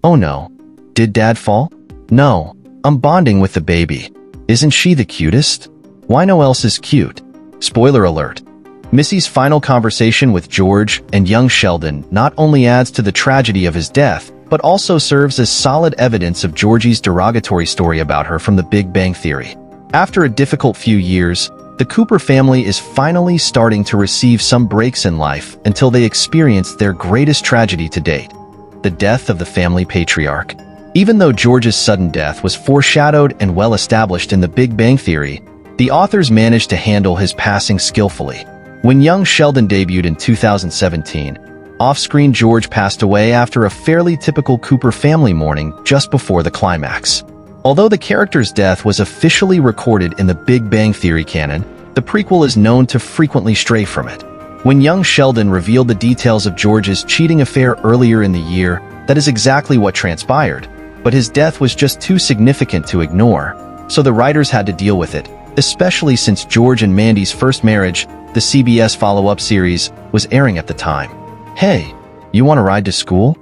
Oh no. Did Dad fall? No. I'm bonding with the baby. Isn't she the cutest? Why no else is cute? Spoiler alert. Missy's final conversation with George and young Sheldon not only adds to the tragedy of his death, but also serves as solid evidence of Georgie's derogatory story about her from The Big Bang Theory. After a difficult few years, the Cooper family is finally starting to receive some breaks in life until they experience their greatest tragedy to date, the death of the family patriarch. Even though George's sudden death was foreshadowed and well established in The Big Bang Theory, the authors managed to handle his passing skillfully. When young Sheldon debuted in 2017, off-screen George passed away after a fairly typical Cooper family mourning just before the climax. Although the character's death was officially recorded in the Big Bang Theory canon, the prequel is known to frequently stray from it. When young Sheldon revealed the details of George's cheating affair earlier in the year, that is exactly what transpired, but his death was just too significant to ignore, so the writers had to deal with it, especially since George and Mandy's first marriage, the CBS follow-up series, was airing at the time. Hey, you want to ride to school?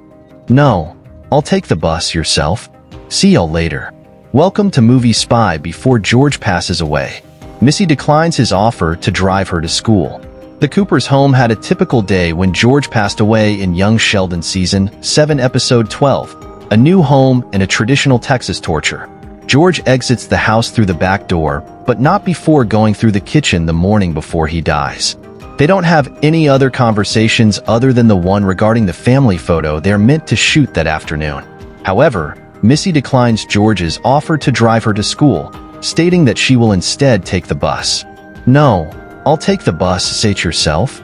No, I'll take the bus yourself. See y'all later. Welcome to Movie Spy. Before George passes away, Missy declines his offer to drive her to school. The Coopers' home had a typical day when George passed away in Young Sheldon Season 7, Episode 12, A New Home and a Traditional Texas Torture. George exits the house through the back door, but not before going through the kitchen the morning before he dies. They don't have any other conversations other than the one regarding the family photo they're meant to shoot that afternoon. However, Missy declines George's offer to drive her to school, stating that she will instead take the bus. No, I'll take the bus, say it yourself.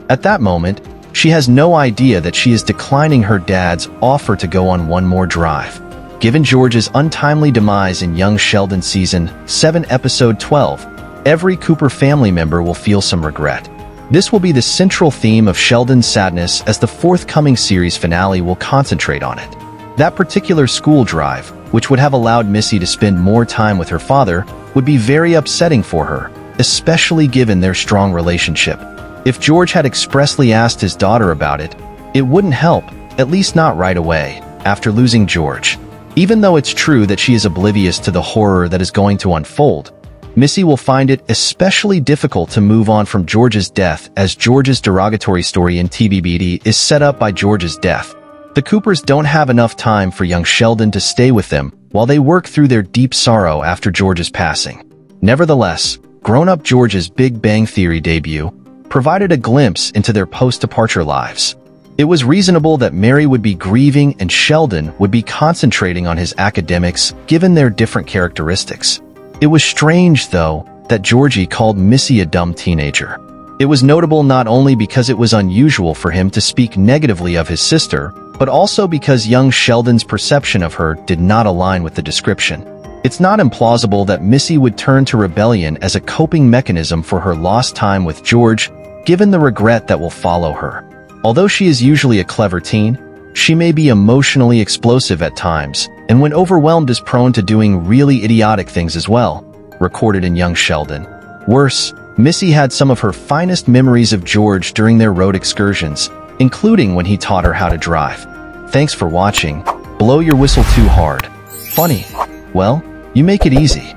At that moment, she has no idea that she is declining her dad's offer to go on one more drive. Given George's untimely demise in Young Sheldon Season 7, Episode 12, every Cooper family member will feel some regret. This will be the central theme of Sheldon's sadness, as the forthcoming series finale will concentrate on it. That particular school drive, which would have allowed Missy to spend more time with her father, would be very upsetting for her, especially given their strong relationship. If George had expressly asked his daughter about it, it wouldn't help, at least not right away, after losing George. Even though it's true that she is oblivious to the horror that is going to unfold, Missy will find it especially difficult to move on from George's death, as George's derogatory story in TBBT is set up by George's death. The Coopers don't have enough time for young Sheldon to stay with them while they work through their deep sorrow after George's passing. Nevertheless, grown-up George's Big Bang Theory debut provided a glimpse into their post-departure lives. It was reasonable that Mary would be grieving and Sheldon would be concentrating on his academics given their different characteristics. It was strange, though, that Georgie called Missy a dumb teenager. It was notable not only because it was unusual for him to speak negatively of his sister, but also because young Sheldon's perception of her did not align with the description. It's not implausible that Missy would turn to rebellion as a coping mechanism for her lost time with George, given the regret that will follow her. Although she is usually a clever teen, she may be emotionally explosive at times, and when overwhelmed is prone to doing really idiotic things as well, recorded in Young Sheldon. Worse, Missy had some of her finest memories of George during their road excursions, including when he taught her how to drive. Thanks for watching. Blow your whistle too hard. Funny. Well, you make it easy.